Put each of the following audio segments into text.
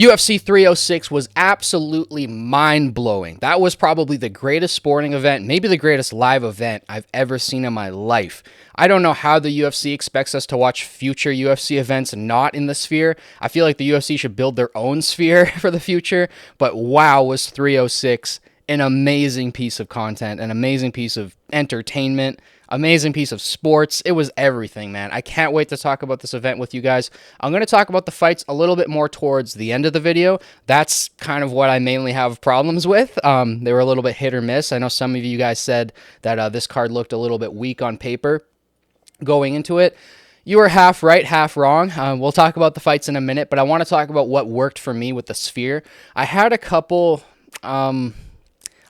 UFC 306 was absolutely mind-blowing. That was probably the greatest sporting event, maybe the greatest live event I've ever seen in my life. I don't know how the UFC expects us to watch future UFC events not in the Sphere. I feel like the UFC should build their own Sphere for the future, but wow, was 306 an amazing piece of content, an amazing piece of entertainment, amazing piece of sports. It was everything, man. I can't wait to talk about this event with you guys. I'm going to talk about the fights a little bit more towards the end of the video. That's kind of what I mainly have problems with. They were a little bit hit or miss. I know some of you guys said that this card looked a little bit weak on paper going into it. You were half right, half wrong. We'll talk about the fights in a minute, but I want to talk about what worked for me with the Sphere. I had a couple...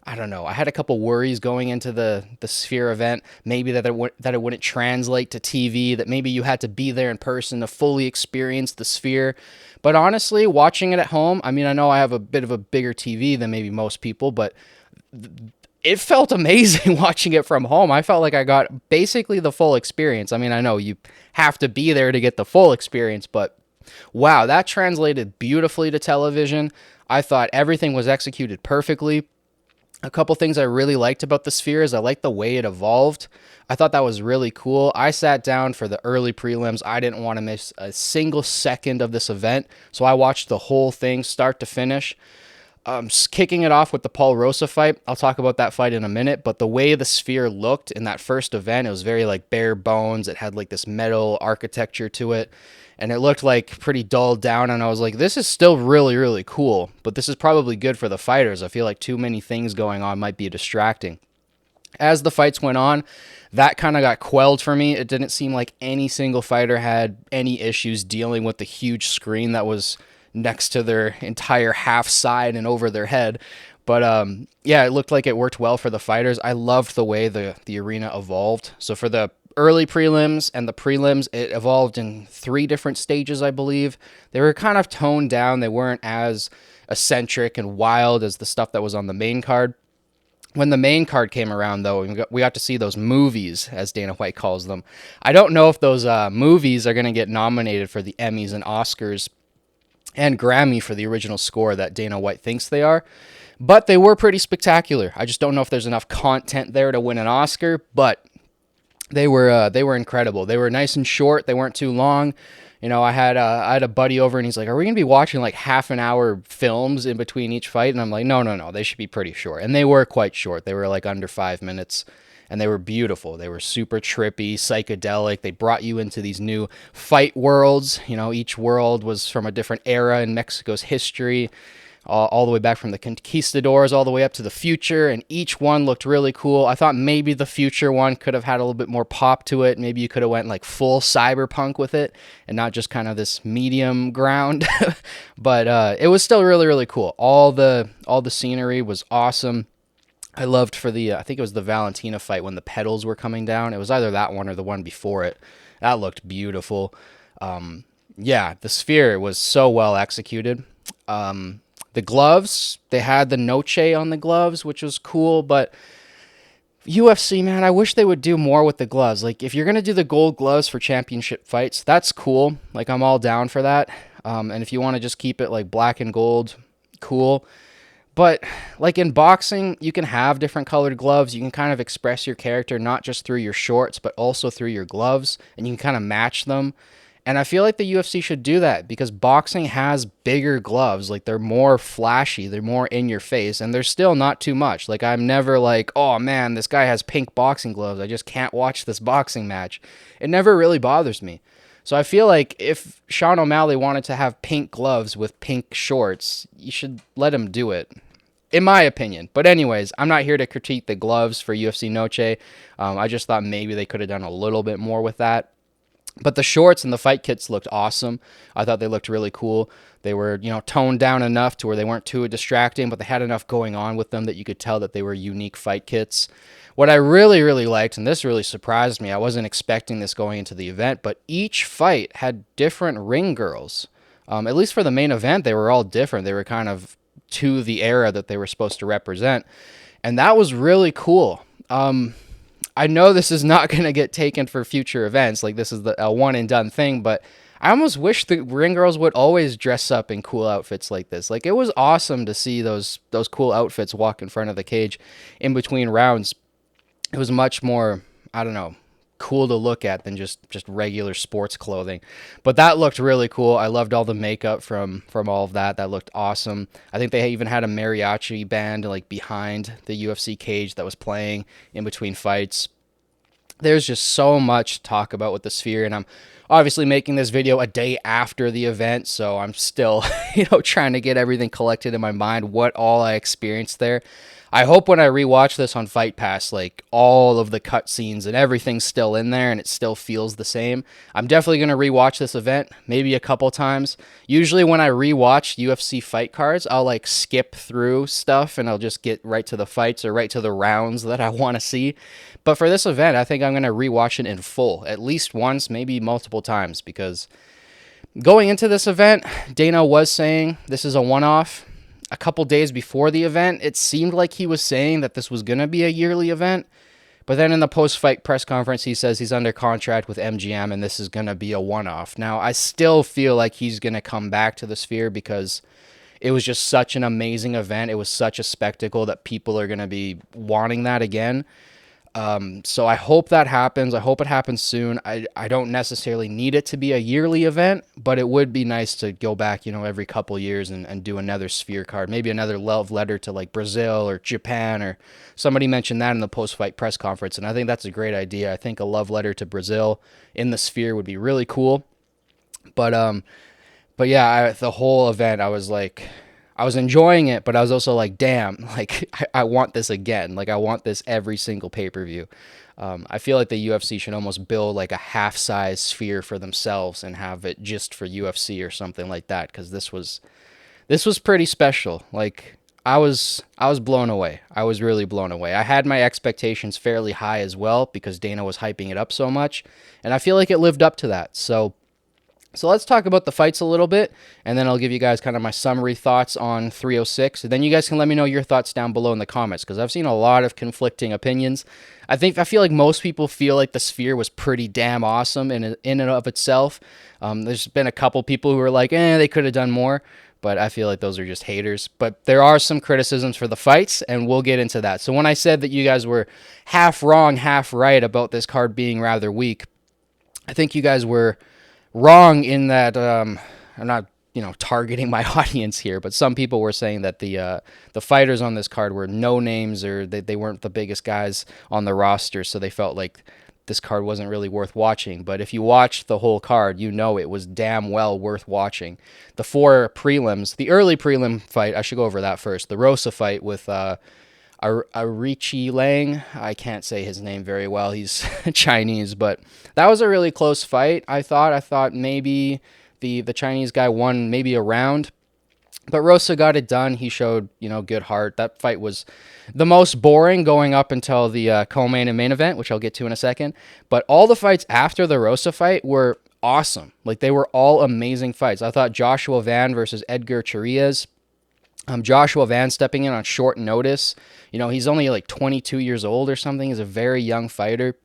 I don't know. I had a couple worries going into the Sphere event. Maybe that it wouldn't translate to TV, that maybe you had to be there in person to fully experience the Sphere. But honestly, watching it at home, I mean, I know I have a bit of a bigger TV than maybe most people, but it felt amazing watching it from home. I felt like I got basically the full experience. I mean, I know you have to be there to get the full experience, but wow, that translated beautifully to television. I thought everything was executed perfectly. A couple things I really liked about the Sphere is I liked the way it evolved. I thought that was really cool. I sat down for the early prelims. I didn't want to miss a single second of this event, so I watched the whole thing start to finish. Kicking it off with the Paul Rosa fight. I'll talk about that fight in a minute, but the way the Sphere looked in that first event, it was very like bare bones. It had like this metal architecture to it, and it looked like pretty dulled down, and I was like, this is still really, really cool, but this is probably good for the fighters. I feel like too many things going on might be distracting. As the fights went on, that kind of got quelled for me. It didn't seem like any single fighter had any issues dealing with the huge screen that was next to their entire half side and over their head. But yeah, it looked like it worked well for the fighters. I loved the way the arena evolved. So for the early prelims and the prelims, it evolved in 3 different stages, I believe. They were kind of toned down. They weren't as eccentric and wild as the stuff that was on the main card. When the main card came around, though, we got to see those movies, as Dana White calls them. I don't know if those movies are going to get nominated for the Emmys and Oscars and Grammy for the original score that Dana White thinks they are, but they were pretty spectacular. I just don't know if there's enough content there to win an Oscar, but they were incredible. They were nice and short. They weren't too long. You know, I had a buddy over, and he's like, "Are we gonna be watching like half an hour films in between each fight?" And I'm like, "No. They should be pretty short." And they were quite short. They were like under 5 minutes. And they were beautiful. They were super trippy, psychedelic. They brought you into these new fight worlds. You know, each world was from a different era in Mexico's history, all the way back from the conquistadors all the way up to the future. And each one looked really cool. I thought maybe the future one could have had a little bit more pop to it. Maybe you could have went like full cyberpunk with it and not just kind of this medium ground. But it was still really, really cool. All the scenery was awesome. I loved for the, I think it was the Valentina fight when the pedals were coming down. It was either that one or the one before it. That looked beautiful. Yeah, the Sphere was so well executed. The gloves, they had the Noche on the gloves, which was cool, but UFC, man, I wish they would do more with the gloves. Like, if you're going to do the gold gloves for championship fights, that's cool. Like, I'm all down for that. And if you want to just keep it like black and gold, cool. But like in boxing, you can have different colored gloves. You can kind of express your character not just through your shorts, but also through your gloves, and you can kind of match them. And I feel like the UFC should do that because boxing has bigger gloves. Like, they're more flashy, they're more in your face, and they're still not too much. Like, I'm never like, oh man, this guy has pink boxing gloves, I just can't watch this boxing match. It never really bothers me. So I feel like if Sean O'Malley wanted to have pink gloves with pink shorts, you should let him do it, in my opinion. But anyways, I'm not here to critique the gloves for UFC Noche. I just thought maybe they could have done a little bit more with that. But the shorts and the fight kits looked awesome. I thought they looked really cool. They were, you know, toned down enough to where they weren't too distracting, but they had enough going on with them that you could tell that they were unique fight kits. What I really, really liked, and this really surprised me, I wasn't expecting this going into the event, but each fight had different ring girls. At least for the main event, they were all different. They were kind of to the era that they were supposed to represent. And that was really cool. I know this is not going to get taken for future events. Like, this is a one and done thing, but I almost wish the ring girls would always dress up in cool outfits like this. Like, it was awesome to see those cool outfits walk in front of the cage in between rounds. It was much more, I don't know, cool to look at than just regular sports clothing. But that looked really cool. I loved all the makeup from all of that. That looked awesome. I think they even had a mariachi band like behind the UFC cage that was playing in between fights. There's just so much to talk about with the Sphere, and I'm obviously making this video a day after the event, so I'm still, trying to get everything collected in my mind, what all I experienced there. I hope when I rewatch this on Fight Pass, like, all of the cutscenes and everything's still in there and it still feels the same. I'm definitely going to rewatch this event, maybe a couple times. Usually when I rewatch UFC fight cards, I'll, like, skip through stuff and I'll just get right to the fights or right to the rounds that I want to see. But for this event, I think I'm going to rewatch it in full, at least once, maybe multiple times, because going into this event, Dana was saying this is a one-off. A couple days before the event, it seemed like he was saying that this was going to be a yearly event. But then in the post-fight press conference, he says he's under contract with MGM and this is going to be a one-off. Now, I still feel like he's going to come back to the Sphere because it was just such an amazing event. It was such a spectacle that people are going to be wanting that again. So I hope that happens. I hope it happens soon. I don't necessarily need it to be a yearly event, but it would be nice to go back, every couple years and do another Sphere card, maybe another love letter to like Brazil or Japan, or somebody mentioned that in the post-fight press conference. And I think that's a great idea. I think a love letter to Brazil in the Sphere would be really cool. But yeah, the whole event, I was enjoying it, but I was also like, damn, like, I want this again. Like, I want this every single pay-per-view. I feel like the UFC should almost build like a half-size Sphere for themselves and have it just for UFC or something like that, because this was pretty special. Like, I was blown away. I was really blown away. I had my expectations fairly high as well because Dana was hyping it up so much, and I feel like it lived up to that. So let's talk about the fights a little bit, and then I'll give you guys kind of my summary thoughts on 306. And then you guys can let me know your thoughts down below in the comments, because I've seen a lot of conflicting opinions. I feel like most people feel like the Sphere was pretty damn awesome in and of itself. There's been a couple people who are like, they could have done more, but I feel like those are just haters. But there are some criticisms for the fights, and we'll get into that. So when I said that you guys were half wrong, half right about this card being rather weak, I think you guys were wrong in that. I'm not targeting my audience here, but some people were saying that the fighters on this card were no names, or they weren't the biggest guys on the roster, so they felt like this card wasn't really worth watching. But if you watched the whole card, it was damn well worth watching. The 4 prelims, the early prelim fight, I should go over that first. The Rosa fight with Arichi Lang. I can't say his name very well. He's Chinese, but that was a really close fight. I thought maybe the Chinese guy won maybe a round, but Rosa got it done. He showed, good heart. That fight was the most boring going up until the co-main and main event, which I'll get to in a second. But all the fights after the Rosa fight were awesome. Like, they were all amazing fights. I thought Joshua Van versus Edgar Chirias, Joshua Van stepping in on short notice. He's only like 22 years old or something. He's a very young fighter,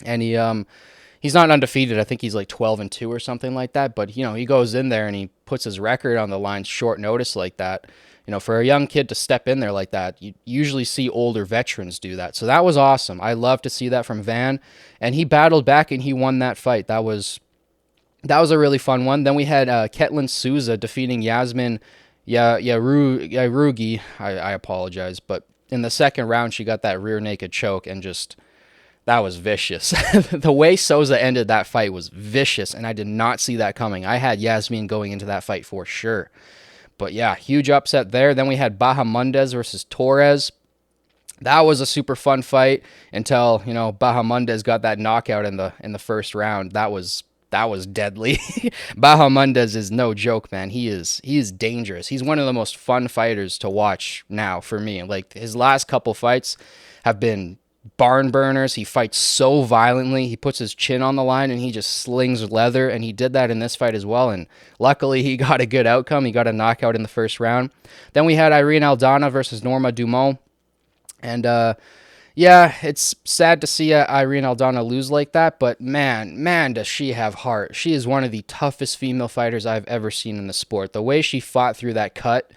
and he's not undefeated. I think he's like 12-2 or something like that. But he goes in there and he puts his record on the line short notice like that. For a young kid to step in there like that, you usually see older veterans do that. So that was awesome. I love to see that from Van, and he battled back and he won that fight. That was a really fun one. Then we had Ketlin Souza defeating Yasmin Yarugi. I apologize, but in the second round, she got that rear naked choke, and that was vicious. The way Souza ended that fight was vicious, and I did not see that coming. I had Yasmin going into that fight for sure. But yeah, huge upset there. Then we had Bahamondes versus Torres. That was a super fun fight until, Bahamondes got that knockout in the first round. That was deadly. Bahamondes is no joke, man. He is dangerous. He's one of the most fun fighters to watch now for me. Like, his last couple fights have been barn burners. He fights so violently. He puts his chin on the line and he just slings leather, and he did that in this fight as well, and luckily he got a good outcome. He got a knockout in the first round. Then we had Irene Aldana versus Norma Dumont, and Yeah, it's sad to see Irene Aldana lose like that, but man, does she have heart. She is one of the toughest female fighters I've ever seen in the sport. The way she fought through that cut,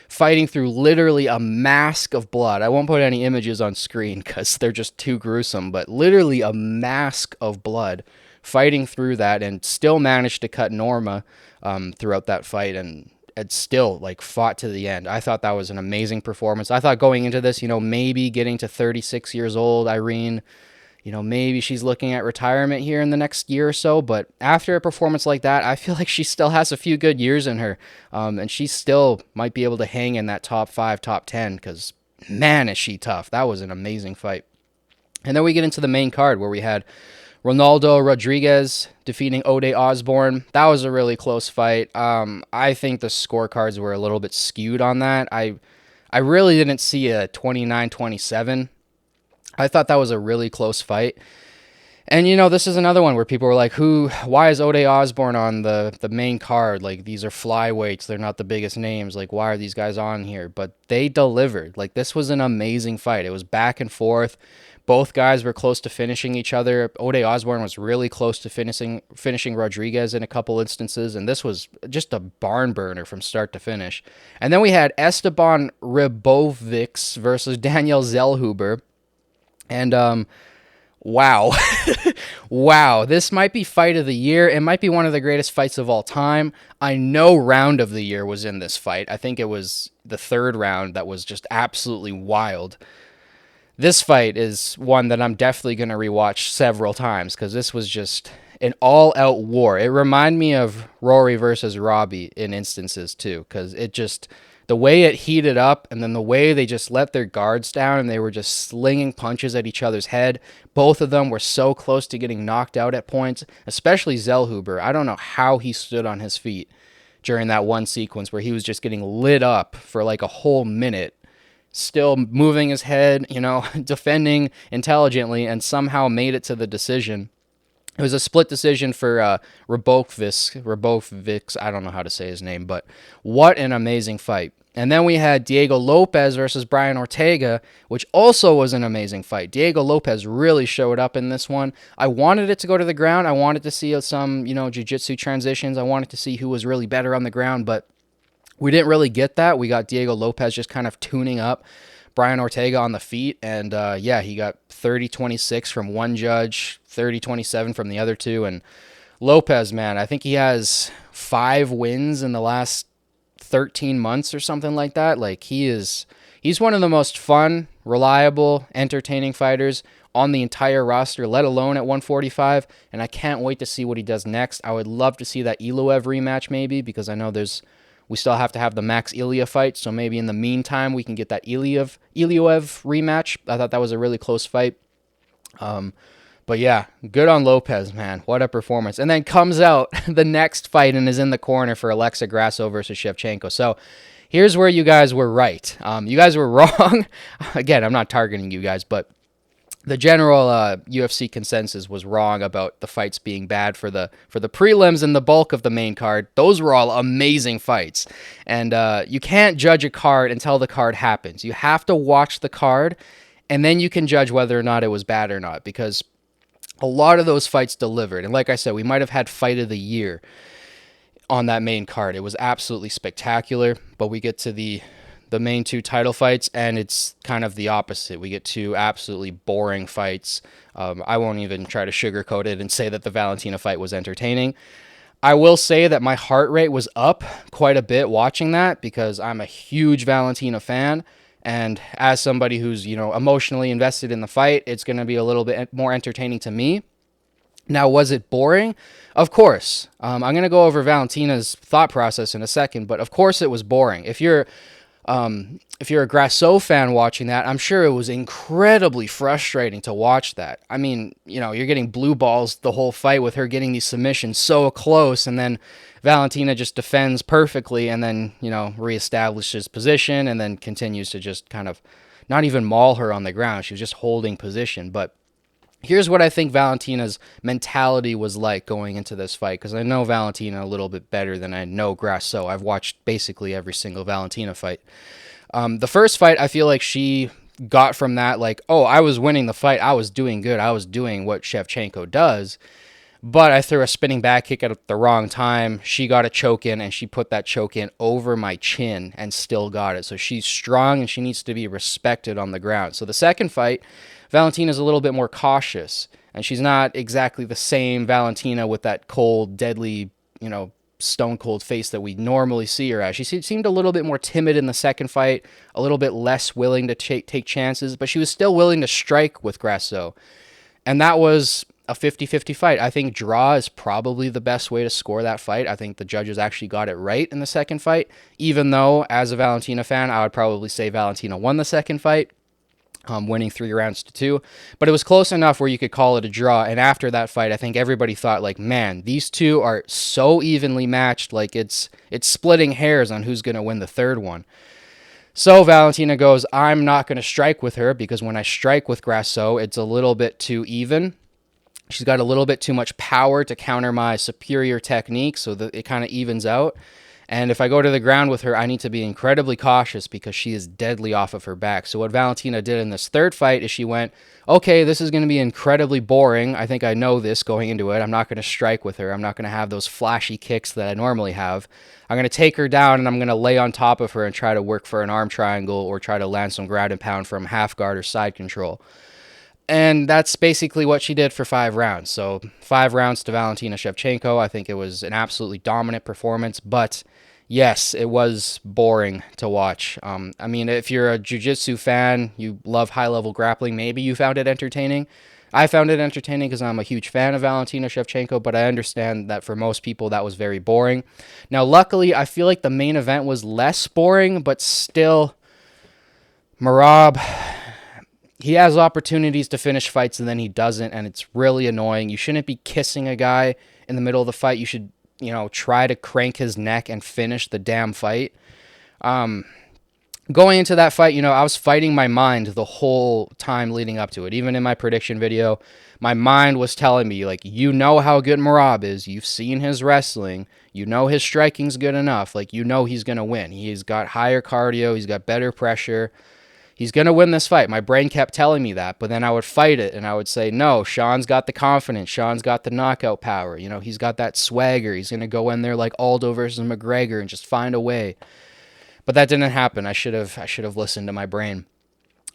fighting through literally a mask of blood. I won't put any images on screen because they're just too gruesome, but literally a mask of blood, fighting through that and still managed to cut Norma throughout that fight and still like fought to the end. I thought that was an amazing performance. I thought going into this, maybe getting to 36 years old, Irene, maybe she's looking at retirement here in the next year or so. But after a performance like that, I feel like she still has a few good years in her. And she still might be able to hang in that top 5, top 10, because man, is she tough. That was an amazing fight. And then we get into the main card where we had Ronaldo Rodriguez defeating Ode Osborne. That was a really close fight. I think the scorecards were a little bit skewed on that. I really didn't see a 29-27. I thought that was a really close fight. And, this is another one where people were like, why is Ode Osborne on the main card? Like, these are flyweights. They're not the biggest names. Like, why are these guys on here? But they delivered. Like, this was an amazing fight. It was back and forth. Both guys were close to finishing each other. Ode Osborne was really close to finishing Rodriguez in a couple instances, and this was just a barn burner from start to finish. And then we had Esteban Ribovics versus Daniel Zellhuber. And wow. Wow, this might be fight of the year. It might be one of the greatest fights of all time. I know round of the year was in this fight. I think it was the third round that was just absolutely wild. This fight is one that I'm definitely going to rewatch several times because this was just an all-out war. It reminded me of Rory versus Robbie in instances too, because the way it heated up and then the way they just let their guards down and they were just slinging punches at each other's head. Both of them were so close to getting knocked out at points, especially Zellhuber. I don't know how he stood on his feet during that one sequence where he was just getting lit up for like a whole minute, still moving his head, defending intelligently, and somehow made it to the decision. It was a split decision for Ribovics. I don't know how to say his name, but what an amazing fight. And then we had Diego Lopez versus Brian Ortega, which also was an amazing fight. Diego Lopez really showed up in this one. I wanted it to go to the ground. I wanted to see some, jiu-jitsu transitions. I wanted to see who was really better on the ground, but we didn't really get that. We got Diego Lopez just kind of tuning up Brian Ortega on the feet, and he got 30-26 from one judge, 30-27 from the other two, and Lopez, man, I think he has 5 wins in the last 13 months or something like that. Like, he's one of the most fun, reliable, entertaining fighters on the entire roster, let alone at 145, and I can't wait to see what he does next. I would love to see that Iloev rematch maybe, because I know we still have to have the Max Ilya fight, so maybe in the meantime we can get that Iloev rematch. I thought that was a really close fight. But yeah, good on Lopez, man. What a performance. And then comes out the next fight and is in the corner for Alexa Grasso versus Shevchenko. So here's where you guys were right. You guys were wrong. Again, I'm not targeting you guys, but the general UFC consensus was wrong about the fights being bad for the prelims and the bulk of the main card. Those were all amazing fights. And you can't judge a card until the card happens. You have to watch the card, and then you can judge whether or not it was bad or not, because a lot of those fights delivered. And like I said, we might have had fight of the year on that main card. It was absolutely spectacular, but we get to the main 2 title fights, and it's kind of the opposite. We get 2 absolutely boring fights. I won't even try to sugarcoat it and say that the Valentina fight was entertaining. I will say that my heart rate was up quite a bit watching that, because I'm a huge Valentina fan, and as somebody who's, emotionally invested in the fight, it's going to be a little bit more entertaining to me. Now, was it boring? Of course. I'm going to go over Valentina's thought process in a second, but of course it was boring. If you're a Grasso fan watching that, I'm sure it was incredibly frustrating to watch that. I mean, you're getting blue balls the whole fight with her getting these submissions so close, and then Valentina just defends perfectly and then, reestablishes position and then continues to just kind of not even maul her on the ground. She was just holding position. But here's what I think Valentina's mentality was like going into this fight, because I know Valentina a little bit better than I know Grasso. I've watched basically every single Valentina fight. The first fight, I feel like she got from that, like, oh, I was winning the fight. I was doing good. I was doing what Shevchenko does. But I threw a spinning back kick at the wrong time. She got a choke in, and she put that choke in over my chin and still got it. So she's strong, and she needs to be respected on the ground. So the second fight, Valentina's a little bit more cautious, and she's not exactly the same Valentina with that cold, deadly, stone cold face that we normally see her as. She seemed a little bit more timid in the second fight, a little bit less willing to take chances, but she was still willing to strike with Grasso. And that was a 50-50 fight. I think draw is probably the best way to score that fight. I think the judges actually got it right in the second fight, even though as a Valentina fan, I would probably say Valentina won the second fight, winning 3-2. But it was close enough where you could call it a draw. And after that fight, I think everybody thought, like, man, these two are so evenly matched, like it's splitting hairs on who's going to win the third one. So Valentina goes, I'm not going to strike with her because when I strike with Grasso, it's a little bit too even. She's got a little bit too much power to counter my superior technique, so that it kind of evens out. And if I go to the ground with her, I need to be incredibly cautious because she is deadly off of her back. So what Valentina did in this third fight is she went, okay, this is going to be incredibly boring. I think I know this going into it. I'm not going to strike with her. I'm not going to have those flashy kicks that I normally have. I'm going to take her down and I'm going to lay on top of her and try to work for an arm triangle or try to land some ground and pound from half guard or side control. And that's basically what she did for 5 rounds. So 5 rounds to Valentina Shevchenko. I think it was an absolutely dominant performance, but yes, it was boring to watch. I mean, if you're a jiu-jitsu fan, you love high-level grappling, maybe you found it entertaining. I found it entertaining because I'm a huge fan of Valentina Shevchenko, but I understand that for most people that was very boring. Now, luckily, I feel like the main event was less boring, but still, Merab, he has opportunities to finish fights and then he doesn't, and it's really annoying. You shouldn't be kissing a guy in the middle of the fight. You should, try to crank his neck and finish the damn fight. Going into that fight, I was fighting my mind the whole time leading up to it. Even in my prediction video, my mind was telling me, like, how good Merab is. You've seen his wrestling. His striking's good enough. Like, he's going to win. He's got higher cardio. He's got better pressure. He's going to win this fight. My brain kept telling me that, but then I would fight it, and I would say, no, Sean's got the confidence. Sean's got the knockout power. He's got that swagger. He's going to go in there like Aldo versus McGregor and just find a way. But that didn't happen. I should have listened to my brain.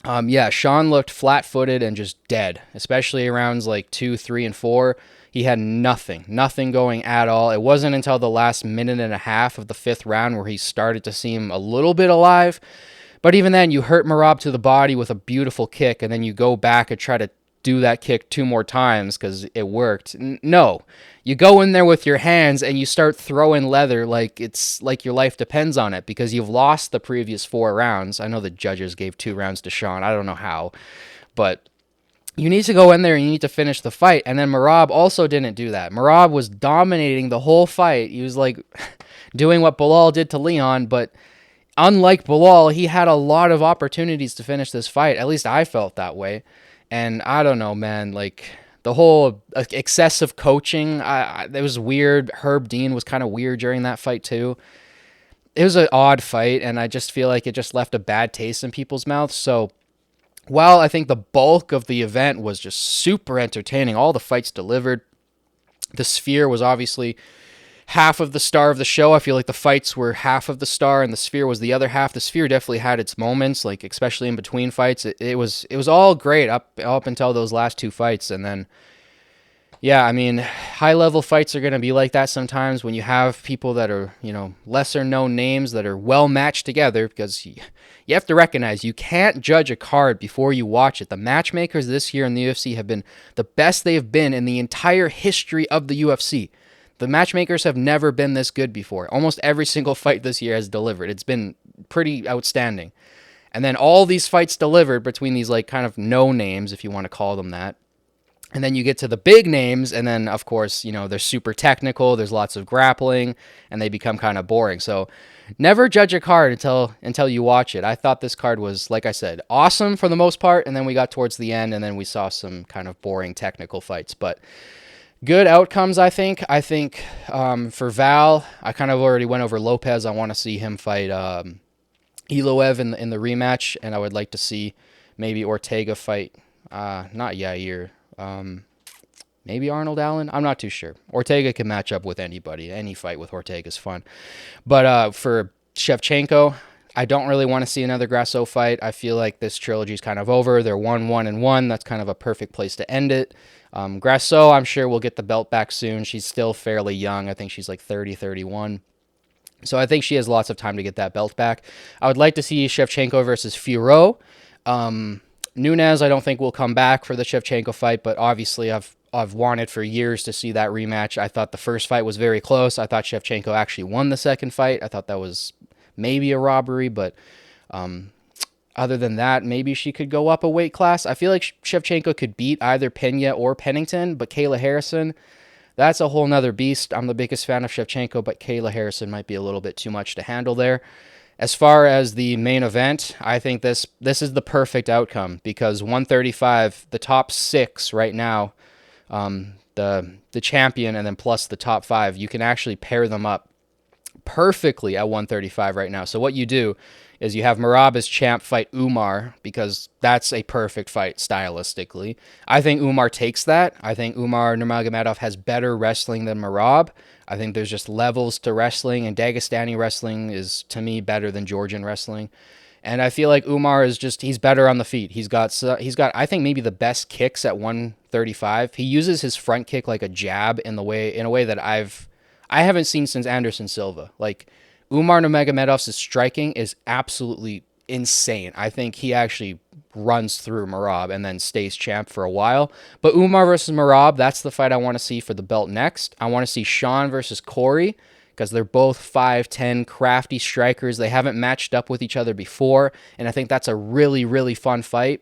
Sean looked flat-footed and just dead, especially rounds like 2, 3, and 4. He had nothing going at all. It wasn't until the last minute and a half of the 5th round where he started to seem a little bit alive. But even then, you hurt Merab to the body with a beautiful kick, and then you go back and try to do that kick 2 more times because it worked. No. You go in there with your hands and you start throwing leather like it's like your life depends on it because you've lost the previous 4 rounds. I know the judges gave 2 rounds to Sean. I don't know how. But you need to go in there and you need to finish the fight. And then Merab also didn't do that. Merab was dominating the whole fight. He was like doing what Bilal did to Leon, but unlike Bilal, he had a lot of opportunities to finish this fight. At least I felt that way. And I don't know, man, like the whole excessive coaching, it was weird. Herb Dean was kind of weird during that fight too. It was an odd fight, and I just feel like it just left a bad taste in people's mouths. So while I think the bulk of the event was just super entertaining, all the fights delivered. The Sphere was obviously half of the star of the show. I feel like the fights were half of the star and the Sphere was the other half. The Sphere definitely had its moments, like especially in between fights. It was all great up until those last 2 fights. And then, yeah, I mean, high-level fights are going to be like that sometimes when you have people that are, lesser-known names that are well-matched together, because you have to recognize you can't judge a card before you watch it. The matchmakers this year in the UFC have been the best they've been in the entire history of the UFC. The matchmakers have never been this good before. Almost every single fight this year has delivered. It's been pretty outstanding. And then all these fights delivered between these like kind of no names, if you want to call them that. And then you get to the big names, and then, of course, they're super technical, there's lots of grappling, and they become kind of boring. So never judge a card until you watch it. I thought this card was, like I said, awesome for the most part, and then we got towards the end, and then we saw some kind of boring technical fights. But good outcomes, I think. I think for Val, I kind of already went over Lopez. I want to see him fight Iloev in the rematch, and I would like to see maybe Ortega fight, not Yair, maybe Arnold Allen. I'm not too sure. Ortega can match up with anybody. Any fight with Ortega is fun. But for Shevchenko, I don't really want to see another Grasso fight. I feel like this trilogy is kind of over. They're 1-1-1. That's kind of a perfect place to end it. Grasso, I'm sure will get the belt back soon. She's still fairly young. I think she's like 30, 31. So I think she has lots of time to get that belt back. I would like to see Shevchenko versus Furo. Nunes, I don't think will come back for the Shevchenko fight, but obviously I've wanted for years to see that rematch. I thought the first fight was very close. I thought Shevchenko actually won the second fight. I thought that was maybe a robbery, but other than that, maybe she could go up a weight class. I feel like Shevchenko could beat either Pena or Pennington, but Kayla Harrison, that's a whole nother beast. I'm the biggest fan of Shevchenko, but Kayla Harrison might be a little bit too much to handle there. As far as the main event, I think this is the perfect outcome because 135, the top 6 right now, the champion and then plus the top 5, you can actually pair them up perfectly at 135 right now. So what you do is you have Merab as champ fight Umar because that's a perfect fight stylistically. I think Umar takes that. I think Umar Nurmagomedov has better wrestling than Merab. I think there's just levels to wrestling, and Dagestani wrestling is, to me, better than Georgian wrestling. And I feel like Umar is just, he's better on the feet. He's got, I think, maybe the best kicks at 135. He uses his front kick like a jab in a way that I haven't seen since Anderson Silva. Like, Umar Nurmagomedov's striking is absolutely insane. I think he actually runs through Merab and then stays champ for a while. But Umar versus Merab, that's the fight I want to see for the belt next. I want to see Sean versus Corey because they're both 5'10", crafty strikers. They haven't matched up with each other before, and I think that's a really, really fun fight.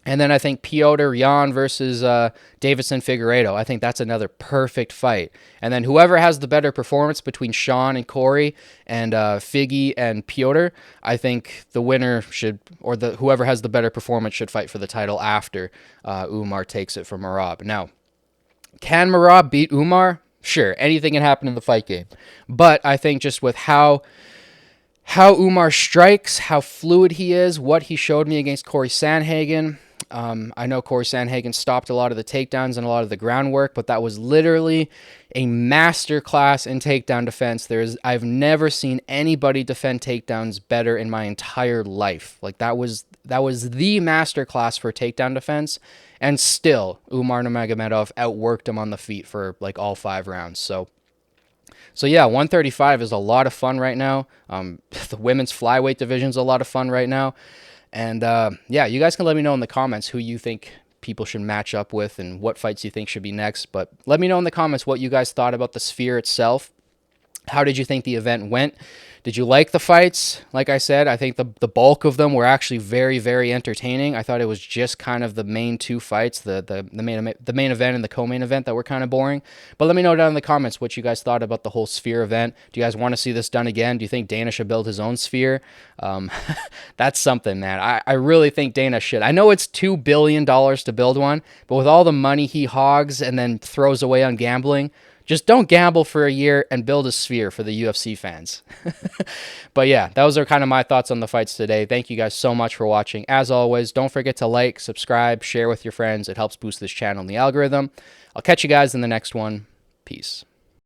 And then I think Piotr Jan versus Davidson Figueiredo. I think that's another perfect fight. And then whoever has the better performance between Sean and Corey and Figgy and Piotr, I think the winner should, or whoever has the better performance should fight for the title after Umar takes it from Merab. Now, can Merab beat Umar? Sure, anything can happen in the fight game. But I think just with how Umar strikes, how fluid he is, what he showed me against Corey Sandhagen. I know Corey Sandhagen stopped a lot of the takedowns and a lot of the groundwork, but that was literally a masterclass in takedown defense. I've never seen anybody defend takedowns better in my entire life. Like that was the masterclass for takedown defense, and still Umar Nurmagomedov outworked him on the feet for like all 5 rounds. So yeah, 135 is a lot of fun right now. The women's flyweight division is a lot of fun right now. And yeah, you guys can let me know in the comments who you think people should match up with and what fights you think should be next. But let me know in the comments what you guys thought about the Sphere itself. How did you think the event went? Did you like the fights? Like I said, I think the bulk of them were actually very, very entertaining. I thought it was just kind of the main 2 fights, the main event and the co-main event that were kind of boring. But let me know down in the comments what you guys thought about the whole Sphere event. Do you guys want to see this done again? Do you think Dana should build his own Sphere? That's something, man. I really think Dana should. I know it's $2 billion to build one, but with all the money he hogs and then throws away on gambling, just don't gamble for a year and build a Sphere for the UFC fans. But yeah, those are kind of my thoughts on the fights today. Thank you guys so much for watching. As always, don't forget to like, subscribe, share with your friends. It helps boost this channel in the algorithm. I'll catch you guys in the next one. Peace.